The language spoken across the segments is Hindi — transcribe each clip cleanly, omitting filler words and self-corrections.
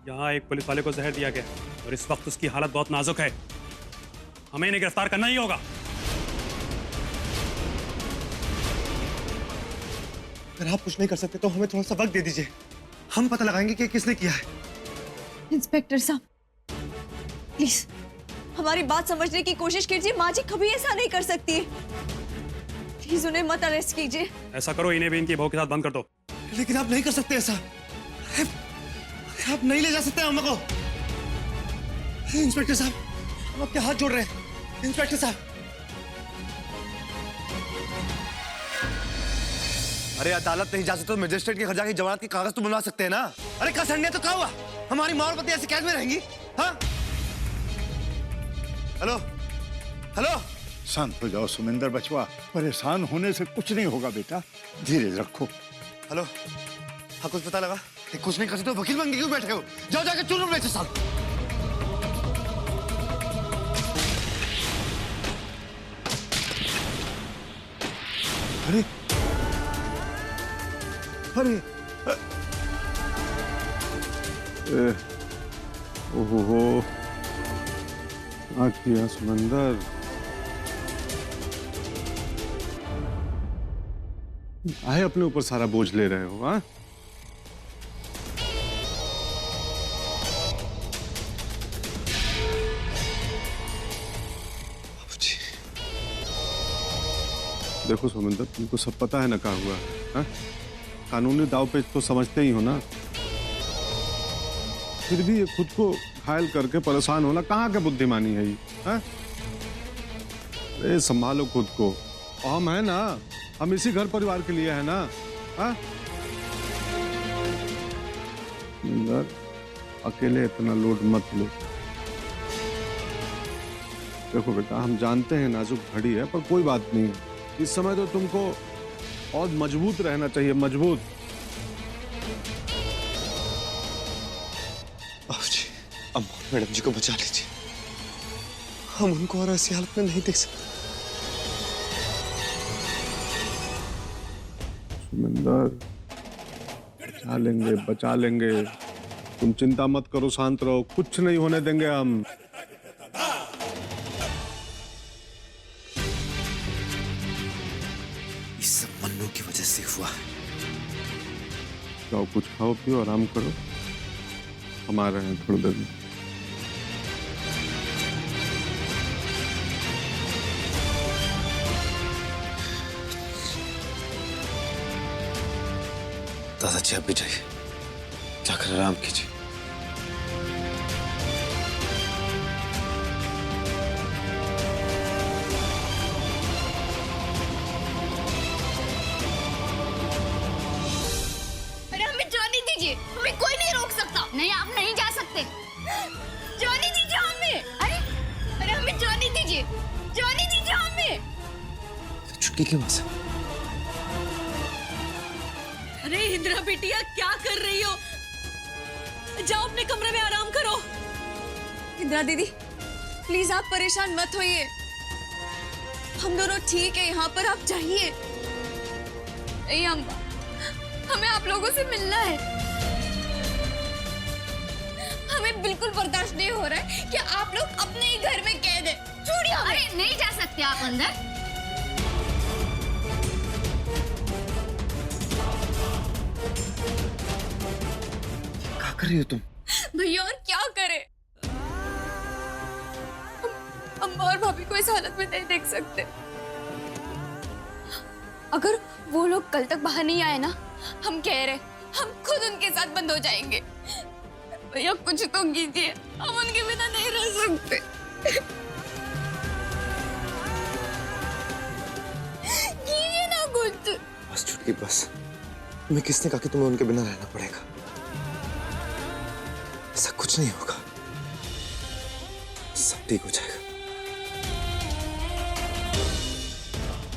यहाँ एक पुलिस वाले को जहर दिया गया और इस वक्त उसकी हालत बहुत नाजुक है। हमें इन्हें गिरफ्तार करना ही होगा। अगर आप कुछ नहीं कर सकते तो हमें थोड़ा सा वक्त दे दीजिए, हम पता लगाएंगे कि किसने किया है। इंस्पेक्टर साहब प्लीज हमारी बात समझने की कोशिश कीजिए। माँ जी कभी ऐसा नहीं कर सकती। प्लीज उन्हें मत अरेस्ट कीजिए। ऐसा करो, इन्हें भी इनकी बहू के साथ बंद कर दो। लेकिन आप नहीं कर सकते ऐसा। आप नहीं ले जा सकते अम्मा को। इंस्पेक्टर साहब, हम आपके हाथ जोड़ रहे हैं। इंस्पेक्टर साहब। अरे अदालत नहीं जा सकते तो मजिस्ट्रेट के घर जाके जमानत के कागज तो बनवा सकते हैं ना। अरे कल संडे तो क्या हुआ, हमारी माँ और पति ऐसे कैद में रहेंगी? हाँ? Hello hello. शांत हो जाओ सुमिंदर बचवा, परेशान होने से कुछ नहीं होगा बेटा, धीरे रखो। हेलो, हाँ कुछ पता लगा? कुछ नहीं कर सकते, वकील बन के क्यों बैठे हो? जाओ जाके चुनो बेचे साहब। अरे अरे ओहो, क्या किया सुमंदर? आए अपने ऊपर सारा बोझ ले रहे हो? हाँ, देखो सुमिंदर, तुमको सब पता है ना क्या हुआ है? कानूनी दाव पेच तो समझते ही हो ना, फिर भी ये खुद को घायल करके परेशान होना कहाँ के बुद्धिमानी है ये? अरे संभालो खुद को, हम है ना, हम इसी घर परिवार के लिए है ना। सुमिंदर, अकेले इतना लोड मत लो। देखो बेटा, हम जानते हैं नाजुक घड़ी है, पर कोई बात नहीं, इस समय तो तुमको और मजबूत रहना चाहिए, मजबूत। जी, अम्मा मैडम जी को बचा लीजिए, हम उनको और ऐसी हालत में नहीं देख सकते। सुमिंदर, बचा लेंगे, बचा लेंगे, तुम चिंता मत करो, शांत रहो, कुछ नहीं होने देंगे हम। मन्नू की वजह से हुआ है। जाओ कुछ खाओ पियो, आराम करो, हम आ रहे हैं थोड़ी देर में। दादाजी आप भी जाइए, जाकर आराम कीजिए। हमें कोई नहीं रोक सकता। नहीं, आप नहीं जा सकते। जाने दीजिए हमें। अरे हमें जाने दीजिए, जाने दीजिए हमें। छुट्टी क्यों से? अरे इंदिरा बेटिया, क्या कर रही हो? जाओ अपने कमरे में आराम करो। इंदिरा दीदी प्लीज आप परेशान मत होइए, हम दोनों ठीक है यहाँ पर, आप जाइए। नहीं अम्मा, हमें आप लोगों से मिलना है। हमें बिल्कुल बर्दाश्त नहीं हो रहा है कि आप लोग अपने ही घर में कैद हैं। छोड़िए हमें। अरे नहीं जा सकते आप अंदर। क्या कर रही हो तुम? भैया और क्या करे, अम्मा और भाभी को इस हालत में नहीं देख सकते। अगर वो लोग कल तक बाहर नहीं आए ना, हम कह रहे हम खुद उनके साथ बंद हो जाएंगे। भैया कुछ तो कीजिए, हम उनके बिना नहीं रह सकते। कीजिए ना कुछ। बस छुटकी, बस। तुम्हें किसने कहा कि तुम्हें उनके बिना रहना पड़ेगा? ऐसा कुछ नहीं होगा, सब ठीक हो जाएगा।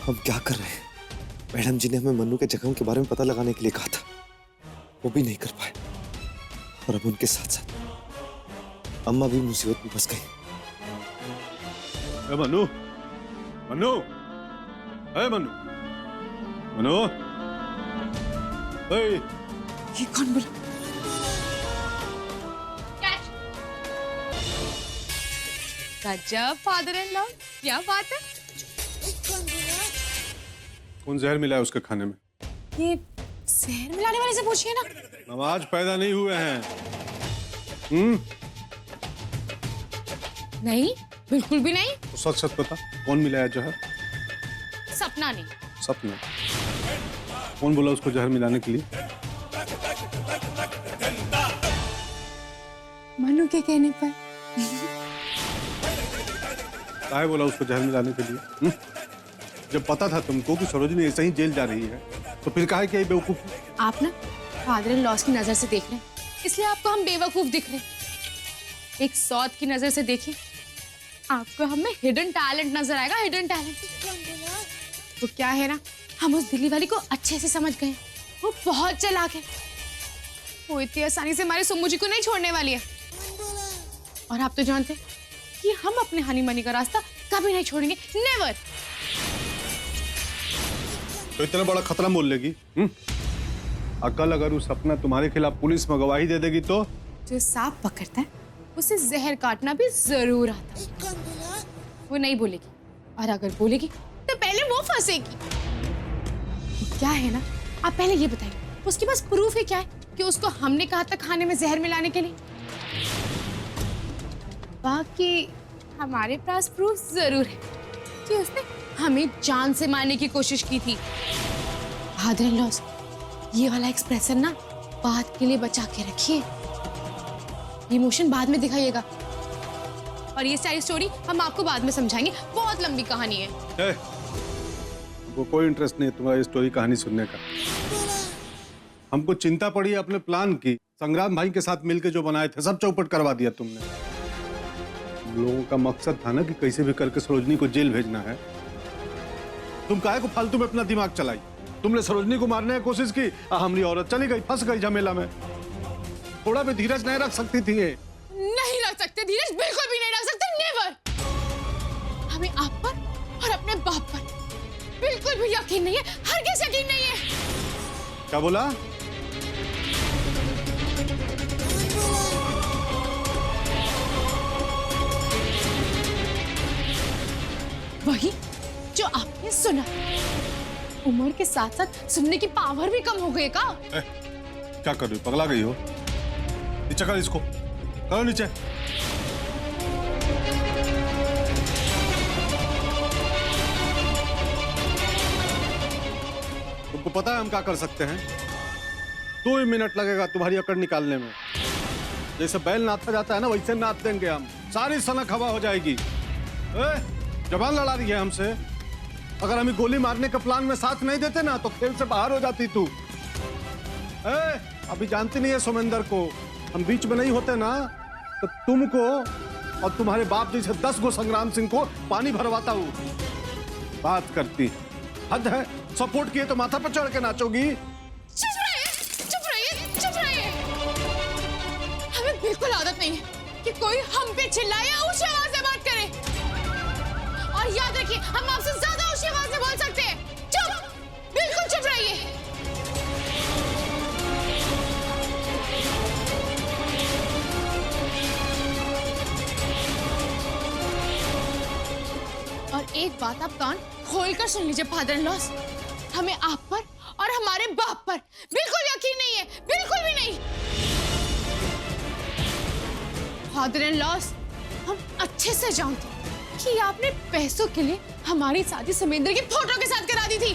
हम क्या कर रहे हैं? मैडम जी ने हमें मन्नू के जख्म के बारे में पता लगाने के लिए कहा था, वो भी नहीं कर पाए, और अब उनके साथ साथ अम्मा भी मुसीबत में फंस गई। मनु, मनु, मनु, मनु, ये कौन बोला? गजब फादर इन लॉ, क्या बात है। कौन जहर मिला है उसके खाने में? ये जहर मिलाने वाले से पूछिए ना। नवाज पैदा नहीं हुए हैं। नहीं, बिल्कुल भी नहीं। तो सच सच बता, कौन मिलाया जहर? सपना नहीं। सपना? कौन बोला उसको जहर मिलाने के लिए? मनु के कहने पर। काहे बोला उसको जहर मिलाने के लिए? जब पता था तुमको कि सरोजनी ऐसे ही जेल जा रही है, तो फिर काहे कि बेवकूफ? आप ना फादर इन लॉस की नजर से देख रहे हैं, इसलिए आपको हम बेवकूफ दिख रहे हैं। एक सौत की नजर से देखिए, आपको हमें हिडन टैलेंट नजर आएगा, हिडन टैलेंट। वो क्या है ना, हम उस दिल्ली वाली को अच्छे से समझ गए। वो बहुत चालाक है, वो इतनी आसानी से हमारे सुम्मू जी को नहीं छोड़ने वाली है। और आप तो जानते हैं कि हम अपने हनी मनी का रास्ता कभी नहीं छोड़ेंगे, नेवर। तो इतना बड़ा खतरा मोल लेगी? अकल अगर उस सपना तुम्हारे खिलाफ पुलिस में गवाही दे देगी तो? जो सांप पकड़ता है उसे जहर काटना भी जरूर आता है। वो नहीं बोलेगी, और अगर बोलेगी तो पहले वो फंसेगी। तो क्या है ना, आप पहले ये बताइए, उसके पास प्रूफ है क्या है कि उसको हमने कहा था खाने में जहर मिलाने के लिए? बाकी हमारे पास प्रूफ जरूर है कि उसने हमें जान से मारने की कोशिश की थी। फादर इन लॉ, ये वाला एक्सप्रेशन ना बात के लिए बचा के रखिए, इमोशन बाद में दिखाइएगा। और ये सारी स्टोरी हम आपको बाद में समझाएंगे, बहुत लंबी कहानी है। वो कोई इंटरेस्ट नहीं है तुम्हारी स्टोरी कहानी सुनने का। हमको चिंता पड़ी है अपने प्लान की। संग्राम भाई के साथ मिलकर जो बनाए थे सब चौपट करवा दिया तुमने। लोगों का मकसद था ना कि कैसे भी करके सरोजनी को जेल भेजना है। तुम काहे को फालतू में अपना दिमाग चलाई? तुमने सरोजनी को मारने की कोशिश की, हमारी औरत चली गई, फंस गई झमेला में। थोड़ा भी धीरज नहीं रख सकती थी ये? नहीं रख सकते धीरज, बिल्कुल भी नहीं रख सकते, नेवर। हमें आप पर और अपने बाप पर बिल्कुल भी यकीन नहीं है, हरगिज़ यकीन नहीं है। क्या बोला? वही जो आपने सुना। उम्र के साथ साथ सुनने की पावर भी कम हो गई का? क्या कर रही हो, पगला गई हो? नीचे कर इसको, करो नीचे। तुमको पता है हम क्या कर सकते हैं? 2 ही मिनट लगेगा तुम्हारी अकड़ निकालने में। जैसे बैल नाथा जाता है ना, वैसे नाथ देंगे हम। सारी सनक हवा हो जाएगी। जबान लड़ा रही है हमसे। अगर हमें गोली मारने के प्लान में साथ नहीं देते ना तो खेल से बाहर हो जाती तू। अभी जानती नहीं है सोमेंदर को, हम बीच में नहीं होते ना तो तुमको और तुम्हारे बाप जैसे 10 गो संग्राम सिंह को पानी भरवाता हूँ। बात करती, हद है। सपोर्ट किए तो माथा पर चढ़ के नाचोगी। चुप रहिए, चुप रहिए, चुप रहिए। हमें बिल्कुल आदत नहीं है कि कोई हम पे चिल्लाए या ऊंची आवाज से बात करे। और याद रखिए, हम आपसे ज्यादा ऊंची आवाज में बोल सकते हैं। चुप, बिल्कुल चुप रहिए। और एक बात आप कान खोलकर सुन लीजिए फादर इन लॉ, हमें आप पर और हमारे बाप पर बिल्कुल यकीन नहीं है, बिल्कुल भी नहीं। फादर इन लॉ, हम अच्छे से जानते हैं कि आपने पैसों के लिए हमारी शादी समेंद्र की फोटो के साथ करा दी थी।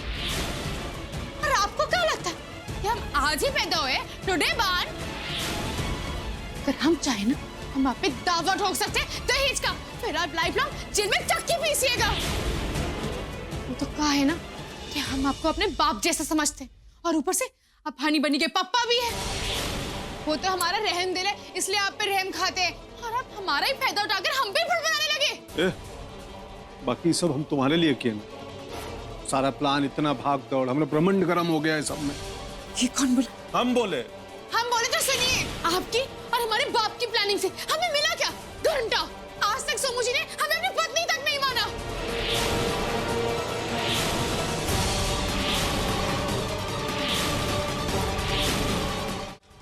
और आपको क्या लगता है कि हम आज ही पैदा हुए, टुडे बॉर्न? अगर हम चाहे ना, हम आप पे दावा ठोक सकते हैं दहेज का, फिर आप लाइफ लॉन्ग जेल में चक्की पीसिएगा। वो तो कहा है ना कि हम आपको अपने बाप जैसा समझते हैं, और ऊपर से आप हनी बनी के पापा भी हैं। वो तो हमारा रहम दिल है, इसलिए आप पे रहम खाते हैं, और आप हमारा ही फायदा उठाकर हम पे फुटबॉलने लगे। बाकी सब हम तुम्हारे लिए किए ना। सारा प्लान इतना भाग दौड़, हमारा ब्रह्मांड गर्म हो गया है सब में। ये कौन बोला? हम बोले। हम बोले तो सुनिए, आपकी और हमारे बाप की प्लानिंग से हमें मिला क्या? घंटा। आज तक सोमू जी ने हमें अपनी पत्नी तक नहीं माना।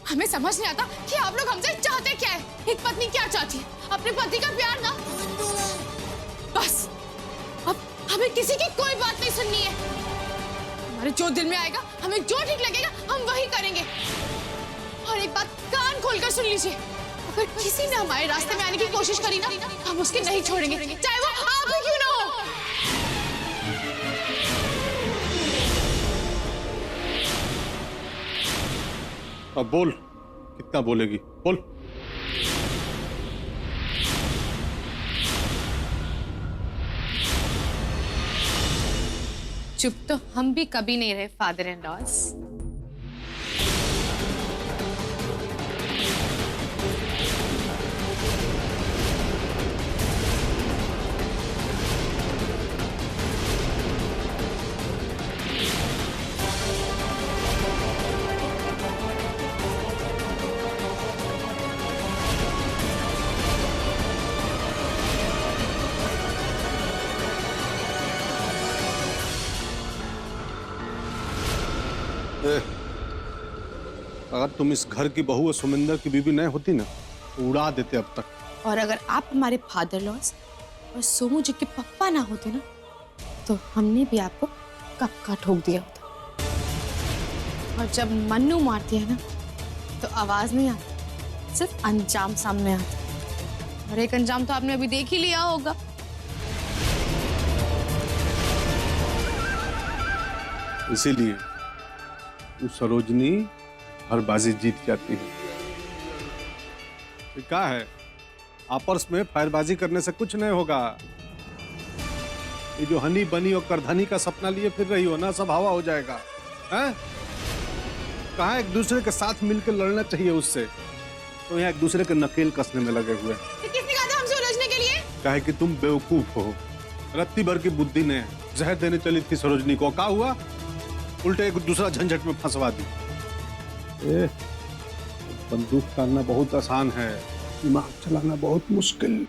हमें समझ नहीं आता कि आप लोग हमसे चाहते क्या है। एक पत्नी क्या चाहती है? अपने पति का प्यार ना। बस अब हमें किसी की कोई बात नहीं सुननी है। हमारे जो दिल में आएगा, हमें जो ठीक लगेगा, हम वही करेंगे। और एक बात कान खोलकर सुन लीजिए, अगर किसी ने हमारे रास्ते में आने की कोशिश करी ना, हम उसके नहीं छोड़ेंगे, चाहे वो आप ही क्यों ना हो। अब बोल, कितना बोलेगी, बोल। चुप तो हम भी कभी नहीं रहे फादर इन लॉज। अगर तुम इस घर की बहू और सुमिंदर की बीवी नहीं होती ना, तो उड़ा देते अब तक। और अगर आप हमारे फादर लॉज और सोमू जी के पप्पा ना होते ना, तो हमने भी आपको कब का ठोक दिया होता। और जब मन्नू मारती है ना, तो आवाज नहीं आती, सिर्फ अंजाम सामने आता। और एक अंजाम तो आपने अभी देख ही लिया होगा। इसीलिए वो सरोजनी हर बाजी जीत जाती है। क्या है, आपस में फायरबाजी करने से कुछ नहीं होगा। ये जो हनी बनी और करधनी का सपना लिए फिर रही हो ना, सब हवा हो जाएगा। हैं? कहाँ एक दूसरे के साथ मिलकर लड़ना चाहिए उससे, तो यहाँ एक दूसरे के नकेल कसने में लगे हुए। तो किसने कहा था हमसे उलझने के लिए? काहे कि तुम बेवकूफ हो। रत्ती भर की बुद्धि ने जहर देने चली थी सरोजनी को, क्या हुआ? उल्टे एक दूसरा झंझट में फंसवा दी। बंदूक टांगना बहुत आसान है, दिमाग चलाना बहुत मुश्किल।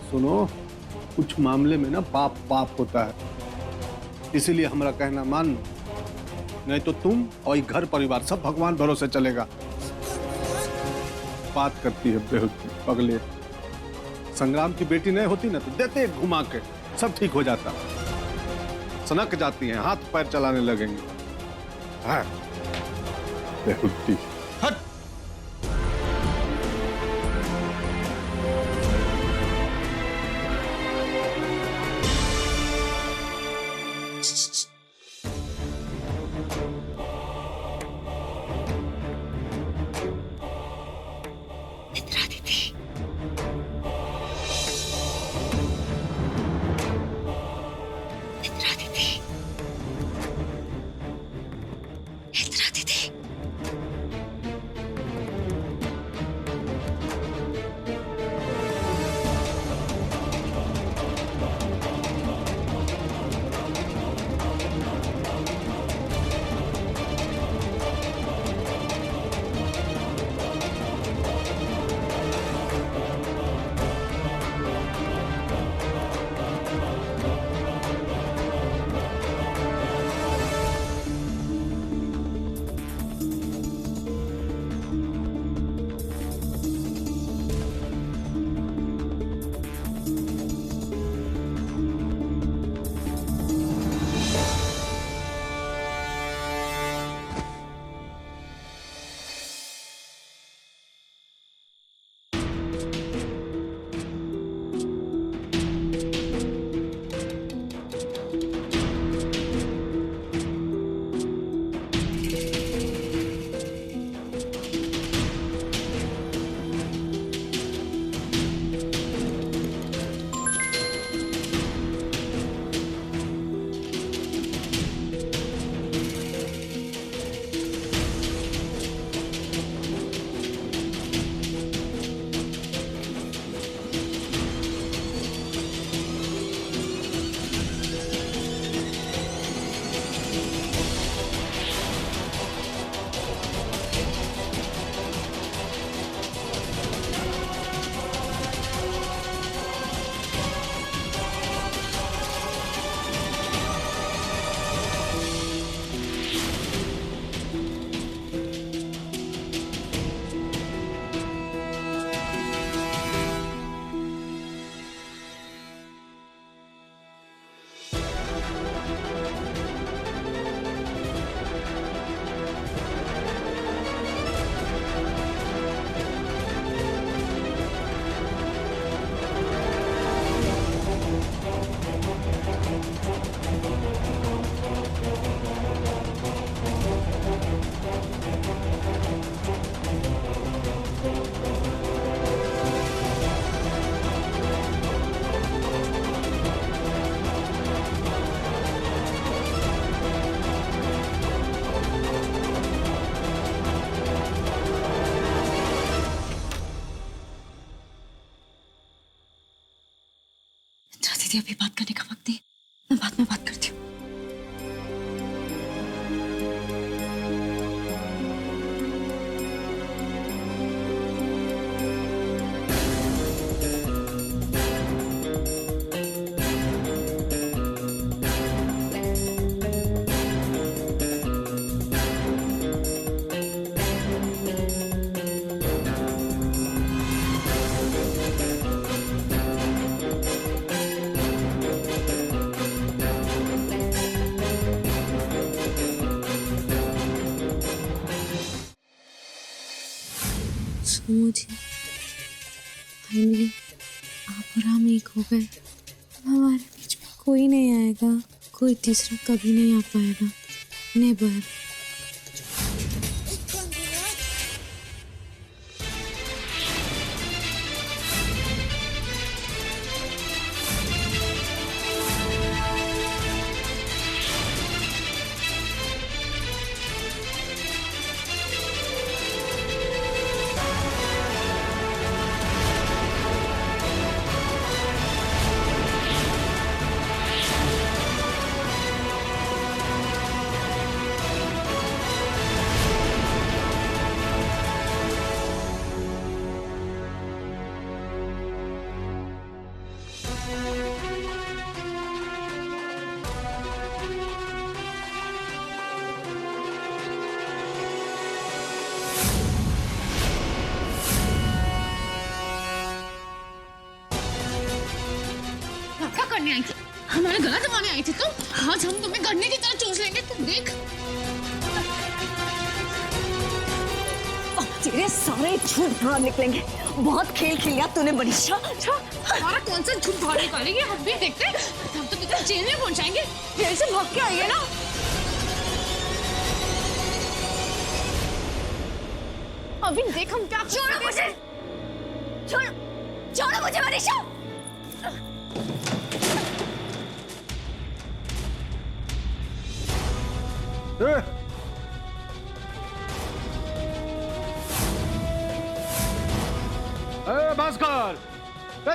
सुनो, कुछ मामले में ना पाप पाप होता है, इसीलिए हमारा कहना मान लो, नहीं तो तुम और घर परिवार सब भगवान भरोसे चलेगा। बात करती है बेहुदी पगले। संग्राम की बेटी नहीं होती ना, तो देते घुमा के सब ठीक हो जाता। सनक जाती हैं, हाथ पैर चलाने लगेंगे। हाँ, बेहुदी। हट। दीदी अभी बात करने का वक्त नहीं, मैं बाद में बात करती हूँ। मुझे फाइनली आप और हम एक हो गए। हमारे बीच में कोई नहीं आएगा, कोई तीसरा कभी नहीं आ पाएगा, नेवर। क्या करने आई थी? हमारा गला दबाने आई थी तुम? आज हम तुम्हें गन्ने की तरह चूस लेंगे, तुम देख। तेरे सारे झूठ बाहर निकलेंगे। बहुत खेल खेल लिया तूने मनीषा। हमारा कौन सा झूठ बाहर निकालेंगे, हम भी देखते हैं। हम तो कितना जेल में पहुंचाएंगे। जेल से भाग के आई है ना। अभी देख हम क्या। छोड़ो मुझे, छोड़ो, छोड़ो मुझे मनीषा। भास्कर,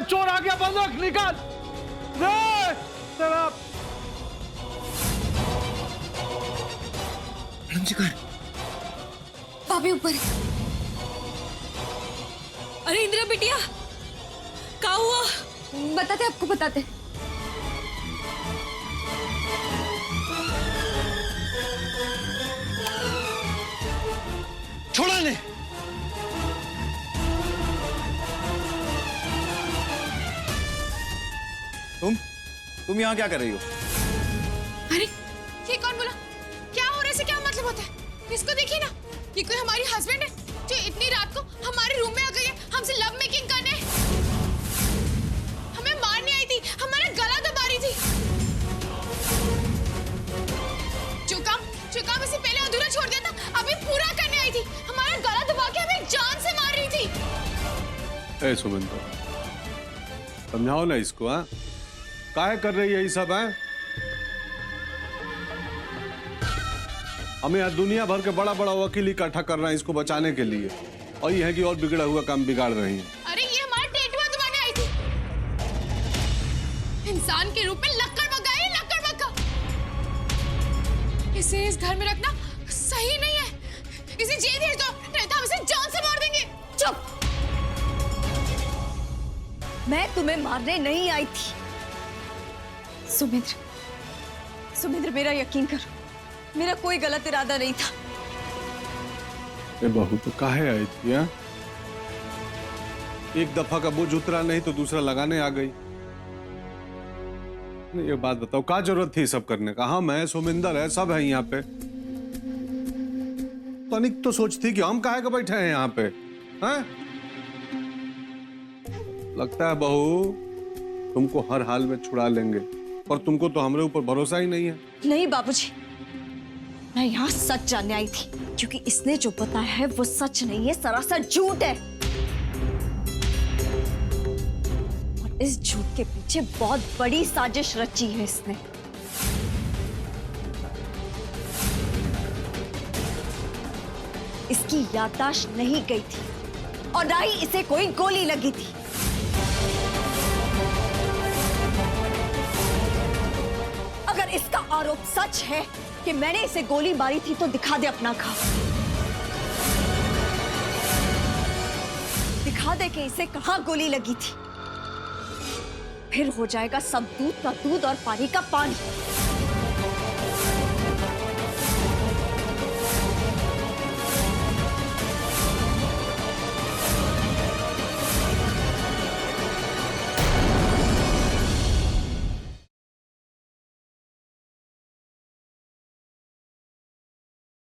चोर आ गया, बंद रख, निकाल। तेरा मैडम जी कहाँ? भाभी ऊपर। अरे इंदिरा बिटिया, क्या हुआ? बताते, आपको बताते। छोड़ा ने। तुम यहाँ क्या कर रही हो? अरे ये कौन बोला? क्या हो रहा है? इसे क्या मतलब होता है? इसको देखिए ना, ये कोई हमारी हस्बैंड है जो इतनी रात को हमारे रूम में आ गई है हमसे लव मेकिंग करने। हमें मारने आई थी, हमारा गला दबा रही थी। जो काम इसे पहले अधूरा छोड़ दिया था, अभी पूरा करने आई थी। हमारा गला दबा के हमें जान से मार रही थी। ए सुमिंदर, समझाओ ना इसको। हाँ, काहे कर रही है ये सब? है हमें यहाँ दुनिया भर के बड़ा बड़ा वकील इकट्ठा कर रहे हैं इसको बचाने के लिए, और ये है कि और बिगड़ा हुआ काम बिगाड़ रही है। अरे ये हमारा टेटुआ दबाने आई थी। इंसान के रूप में लक्कड़ बग्गा है, लक्कड़ बग्गा। इसे इस घर में रखना सही नहीं है। इसे जेल भेज दो, नहीं तो हम इसे जान से मार देंगे। चुप। मैं तुम्हें मारने नहीं आई थी। सुमिंद्र, मेरा यकीन करो, मेरा कोई गलत इरादा नहीं था। ए बहू, तो काहे आई थी? हा? एक दफा का बोझ उतरा नहीं तो दूसरा लगाने आ गई। ये बात बताओ, क्या जरूरत थी सब करने का? हाँ, मैं सुमिंदर है, सब है यहाँ पे। तनिक तो सोचती कि हम काहे का बैठे हैं यहाँ पे। हैं? लगता है बहू तुमको हर हाल में छुड़ा लेंगे, और तुमको तो हमारे ऊपर भरोसा ही नहीं है। नहीं बाबूजी, मैं यहाँ सच जानने आई थी, क्योंकि इसने जो बताया है वो सच नहीं है, सरासर झूठ है। और इस झूठ के पीछे बहुत बड़ी साजिश रची है इसने। इसकी याददाश्त नहीं गई थी, और ना ही इसे कोई गोली लगी थी। आरोप सच है कि मैंने इसे गोली मारी थी तो दिखा दे अपना घाव। दिखा दे कि इसे कहाँ गोली लगी थी, फिर हो जाएगा सब दूध का दूध और पानी का पानी।